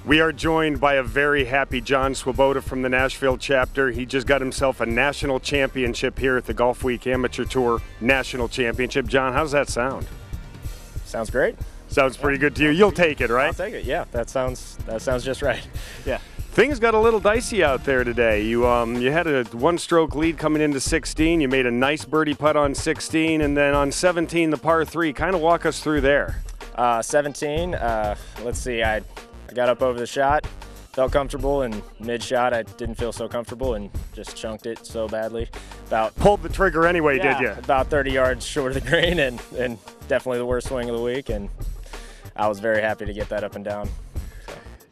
We are joined by a very happy John Swoboda from the Nashville chapter. He just got himself a national championship here at the GolfWeek Amateur Tour National Championship. John, how does that sound? Sounds great. Sounds pretty good to you. You'll take it, right? I'll take it. Yeah, that sounds just right. Yeah. Things got a little dicey out there today. You had a one-stroke lead coming into 16. You made a nice birdie putt on 16, and then on 17, the par 3. Kind of walk us through there. 17. Let's see. I got up over the shot, felt comfortable, and mid-shot I didn't feel so comfortable and just chunked it so badly. Pulled the trigger anyway, yeah, did you? About 30 yards short of the green, and definitely the worst swing of the week, and I was very happy to get that up and down.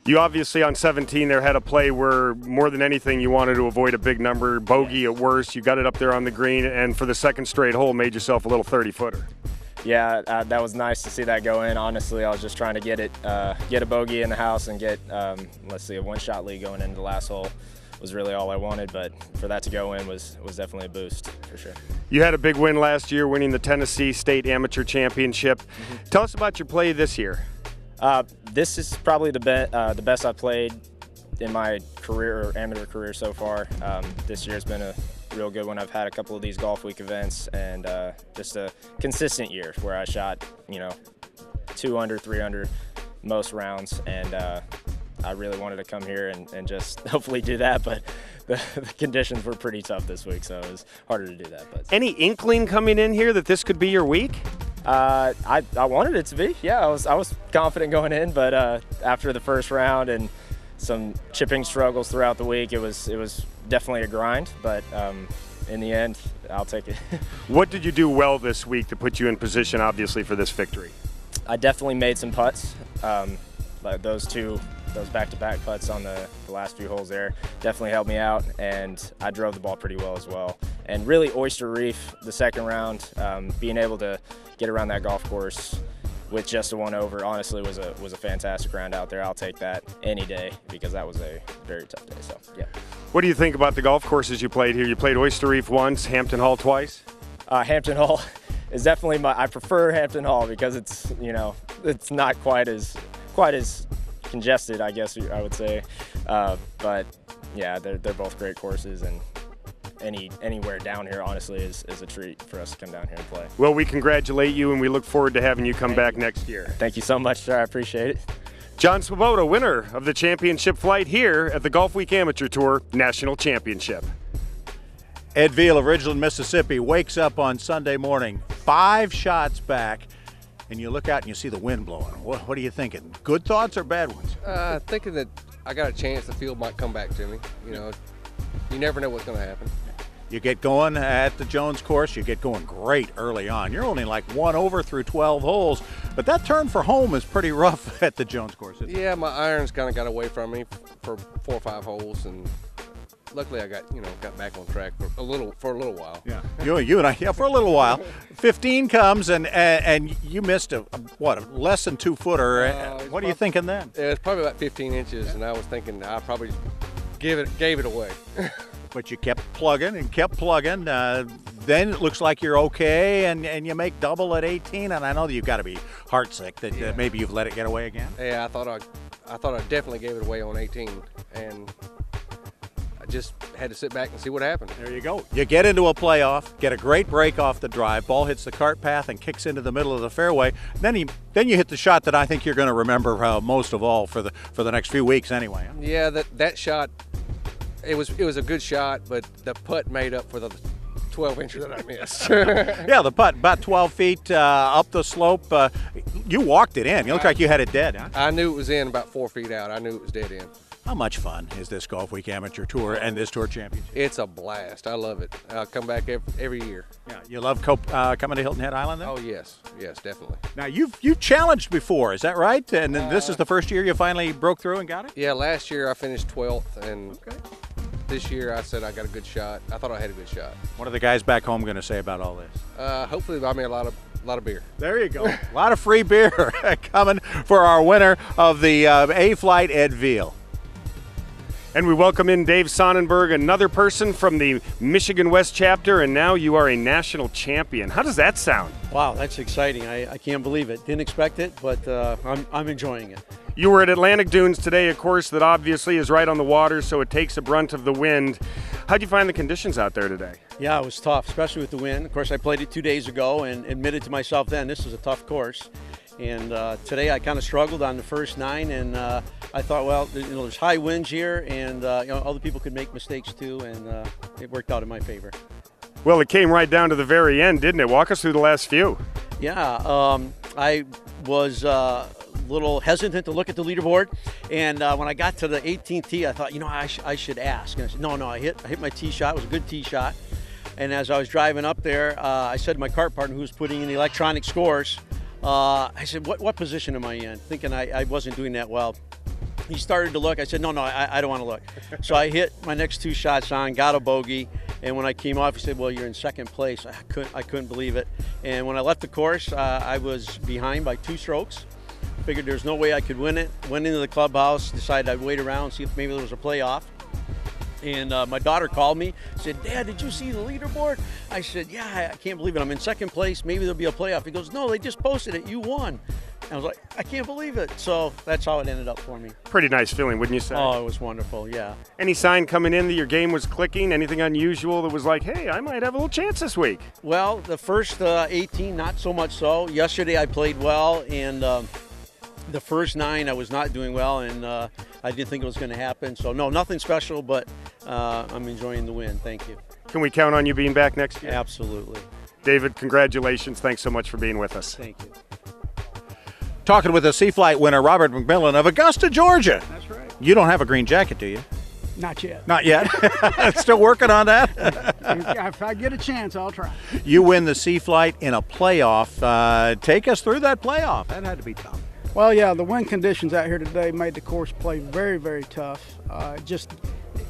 You obviously on 17 there had a play where more than anything you wanted to avoid a big number, bogey at worst. You got it up there on the green, and for the second straight hole made yourself a little 30-footer. Yeah, that was nice to see that go in. Honestly, I was just trying to get a bogey in the house and get, let's see, a one-shot lead going into the last hole was really all I wanted. But for that to go in was definitely a boost for sure. You had a big win last year, winning the Tennessee State Amateur Championship. Tell us about your play this year. This is probably the best I've played in my career or amateur career so far. This year's been a real good one. I've had a couple of these GolfWeek events and just a consistent year where I shot, 2 under, 3 under most rounds, and I really wanted to come here and just hopefully do that, but the conditions were pretty tough this week, so it was harder to do that. But any inkling coming in here that this could be your week? I wanted it to be. Yeah, I was confident going in, but after the first round and some chipping struggles throughout the week, it was definitely a grind, but in the end, I'll take it. What did you do well this week to put you in position, obviously, for this victory? I definitely made some putts. Like those back-to-back putts on the last few holes there definitely helped me out, and I drove the ball pretty well as well. And really, Oyster Reef, the second round, being able to get around that golf course with just a 1 over, honestly, was a fantastic round out there. I'll take that any day because that was a very tough day. So yeah. What do you think about the golf courses you played here? You played Oyster Reef once, Hampton Hall twice. Hampton Hall is definitely I prefer Hampton Hall because it's it's not quite as congested, I guess I would say. But yeah, they're both great courses, and anywhere down here, honestly, is a treat for us to come down here and play. Well, we congratulate you, and we look forward to having you come back next year. Thank you so much, sir. I appreciate it. John Swoboda, winner of the championship flight here at the GolfWeek Amateur Tour National Championship. Ed Veal of Ridgeland, Mississippi, wakes up on Sunday morning, 5 shots back, and you look out and you see the wind blowing. What are you thinking? Good thoughts or bad ones? Thinking that I got a chance the field might come back to me. You never know what's going to happen. You get going at the Jones course, you get going great early on. You're only like 1 over through 12 holes, but that turn for home is pretty rough at the Jones course. Yeah, my irons kind of got away from me for 4 or 5 holes, and luckily I got back on track for a little while. Yeah, you and I, for a little while. 15 comes and you missed a less than 2-footer. What are you thinking then? Yeah, it's probably about 15 inches, and I was thinking I probably gave it away. But you kept plugging and kept plugging. Then it looks like you're okay, and you make double at 18. And I know that you've got to be heartsick that maybe you've let it get away again. Yeah, I thought I definitely gave it away on 18, and I just had to sit back and see what happened. There you go. You get into a playoff, get a great break off the drive, ball hits the cart path and kicks into the middle of the fairway. Then you hit the shot that I think you're going to remember most of all for the next few weeks anyway. Huh? Yeah, that shot. It was a good shot, but the putt made up for the 12 inches that I missed. Yeah, the putt about 12 feet up the slope. You walked it in. You looked like you had it dead, huh? I knew it was in about 4 feet out. I knew it was dead in. How much fun is this GolfWeek Amateur Tour and this Tour Championship? It's a blast. I love it. I'll come back every year. Yeah, you love coming to Hilton Head Island then? Oh, yes, definitely. Now, you've challenged before, is that right? And this is the first year you finally broke through and got it? Yeah, last year I finished 12th, and this year I said I got a good shot. I thought I had a good shot. What are the guys back home going to say about all this? Hopefully buy me a lot of beer. There you go. A lot of free beer coming for our winner of the A-Flight, Ed Veal. And we welcome in Dave Sonnenberg, another person from the Michigan West chapter, and now you are a national champion. How does that sound? Wow, that's exciting. I can't believe it. Didn't expect it, but I'm enjoying it. You were at Atlantic Dunes today, a course that obviously is right on the water, so it takes a brunt of the wind. How'd you find the conditions out there today? Yeah, it was tough, especially with the wind. Of course, I played it 2 days ago and admitted to myself then this was a tough course. And today I kind of struggled on the first 9, and I thought, well, there's high winds here, and other people could make mistakes too, and it worked out in my favor. Well, it came right down to the very end, didn't it? Walk us through the last few. Yeah, I was a little hesitant to look at the leaderboard, and when I got to the 18th tee, I thought, I should ask. And I said, no, I hit my tee shot. It was a good tee shot. And as I was driving up there, I said to my kart partner who was putting in the electronic scores, I said, what position am I in? Thinking I wasn't doing that well. He started to look. I said, no, I don't want to look. So I hit my next 2 shots on, got a bogey, and when I came off, he said, well, you're in second place. I couldn't believe it. And when I left the course, I was behind by 2 strokes. Figured there's no way I could win it. Went into the clubhouse, decided I'd wait around, see if maybe there was a playoff. And my daughter called me, said, Dad, did you see the leaderboard? I said, yeah, I can't believe it. I'm in second place. Maybe there'll be a playoff. He goes, no, they just posted it. You won. And I was like, I can't believe it. So that's how it ended up for me. Pretty nice feeling, wouldn't you say? Oh, it was wonderful, yeah. Any sign coming in that your game was clicking? Anything unusual that was like, hey, I might have a little chance this week? Well, the first 18, not so much so. Yesterday I played well, and the first 9 I was not doing well, and I didn't think it was going to happen. So, no, nothing special, but I'm enjoying the win. Thank you. Can we count on you being back next year? Absolutely. David, congratulations. Thanks so much for being with us. Thank you. Talking with the Sea Flight winner, Robert McMillan of Augusta, Georgia. That's right. You don't have a green jacket, do you? Not yet. Not yet. Still working on that. If I get a chance, I'll try. You win the Sea Flight in a playoff. Take us through that playoff. That had to be tough. Well, yeah, the wind conditions out here today made the course play very, very tough.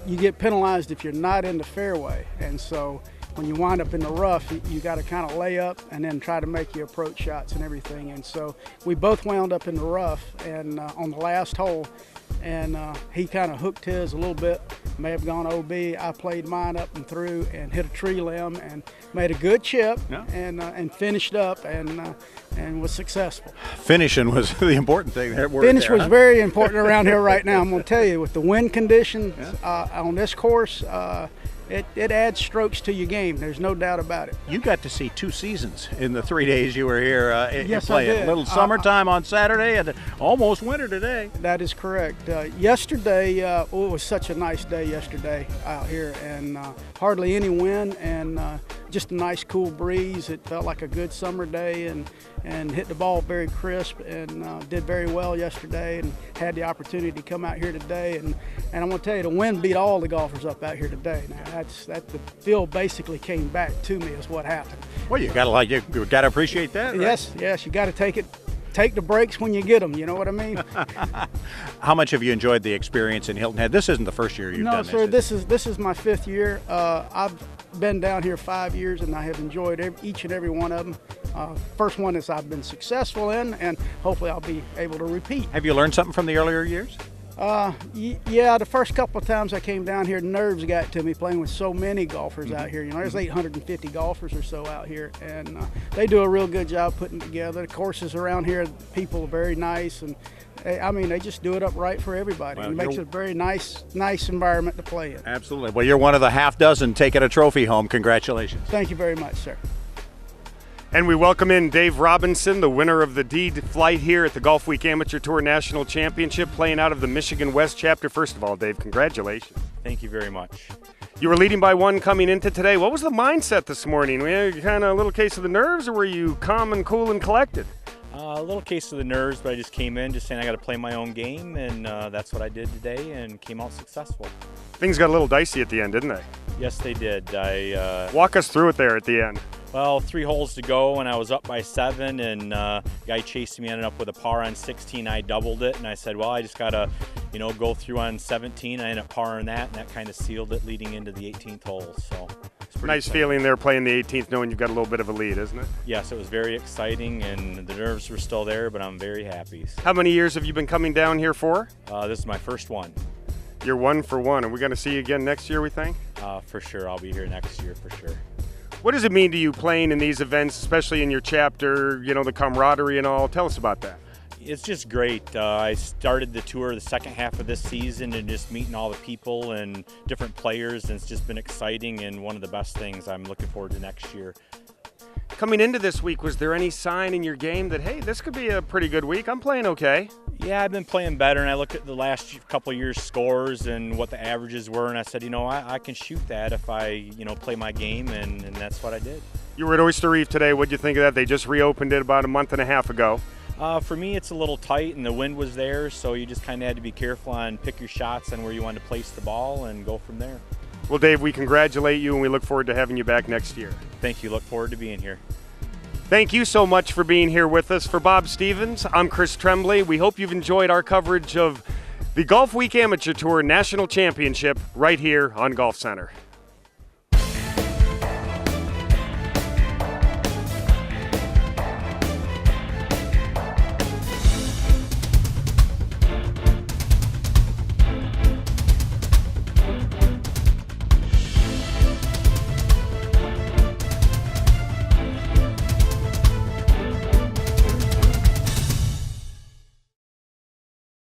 You get penalized if you're not in the fairway, and so when you wind up in the rough, you got to kind of lay up and then try to make your approach shots and everything. And so we both wound up in the rough and on the last hole, and he kind of hooked his a little bit, may have gone OB. I played mine up and through and hit a tree limb and made a good chip, yeah, and finished up and was successful. Finishing was the important thing. Finish was very important around here right now. I'm going to tell you, with the wind conditions on this course, it adds strokes to your game. There's no doubt about it. You got to see 2 seasons in the 3 days you were here. Yes, playing. I did. A little summertime on Saturday and almost winter today. That is correct. Yesterday, it was such a nice day yesterday out here, and hardly any wind, and just a nice cool breeze. It felt like a good summer day, and hit the ball very crisp, and did very well yesterday, and had the opportunity to come out here today. And I'm going to tell you, the wind beat all the golfers up out here today. Now, the field basically came back to me is what happened. Well, you gotta appreciate that. Right? Yes, you got to take the breaks when you get them. You know what I mean? How much have you enjoyed the experience in Hilton Head? This isn't the first year you've done this. No, sir. This is my 5th year. I've been down here 5 years, and I have enjoyed each and every one of them. First one is I've been successful in, and hopefully I'll be able to repeat. Have you learned something from the earlier years? Yeah, the first couple of times I came down here, nerves got to me playing with so many golfers out here. There's 850 golfers or so out here, and they do a real good job putting together. The courses around here, people are very nice, and they just do it up right for everybody. Well, it makes it a very nice environment to play in. Absolutely. Well, you're one of the half dozen taking a trophy home. Congratulations. Thank you very much, sir. And we welcome in Dave Robinson, the winner of the D Flight here at the GolfWeek Amateur Tour National Championship, playing out of the Michigan West chapter. First of all, Dave, congratulations. Thank you very much. You were leading by 1 coming into today. What was the mindset this morning? Were you kind of a little case of the nerves, or were you calm and cool and collected? A little case of the nerves, but I just came in just saying I got to play my own game, and that's what I did today and came out successful. Things got a little dicey at the end, didn't they? Yes, they did. Walk us through it there at the end. Well, 3 holes to go, and I was up by 7, and guy chasing me ended up with a par on 16. I doubled it, and I said, well, I just got to, go through on 17. I ended up parring that, and that kind of sealed it leading into the 18th hole. So it's pretty nice exciting. Feeling there playing the 18th, knowing you've got a little bit of a lead, isn't it? Yes, it was very exciting, and the nerves were still there, but I'm very happy. How many years have you been coming down here for? This is my first one. You're 1 for 1. Are we going to see you again next year, we think? For sure, I'll be here next year for sure. What does it mean to you playing in these events, especially in your chapter, you know, the camaraderie and all? Tell us about that. It's just great. I started the tour the second half of this season and just meeting all the people and different players, and it's just been exciting and one of the best things. I'm looking forward to next year. Coming into this week, was there any sign in your game that, hey, this could be a pretty good week? I'm playing okay. Yeah, I've been playing better, and I looked at the last couple of years' scores and what the averages were, and I said, you know, I can shoot that if I, you know, play my game, and that's what I did. You were at Oyster Reef today. What'd you think of that? They just reopened it about a month and a half ago. For me, it's a little tight, and the wind was there, so you just kind of had to be careful and pick your shots and where you wanted to place the ball and go from there. Well, Dave, we congratulate you, and we look forward to having you back next year. Thank you. Look forward to being here. Thank you so much for being here with us. For Bob Stevens, I'm Chris Tremblay. We hope you've enjoyed our coverage of the Golf Week Amateur Tour National Championship right here on Golf Center.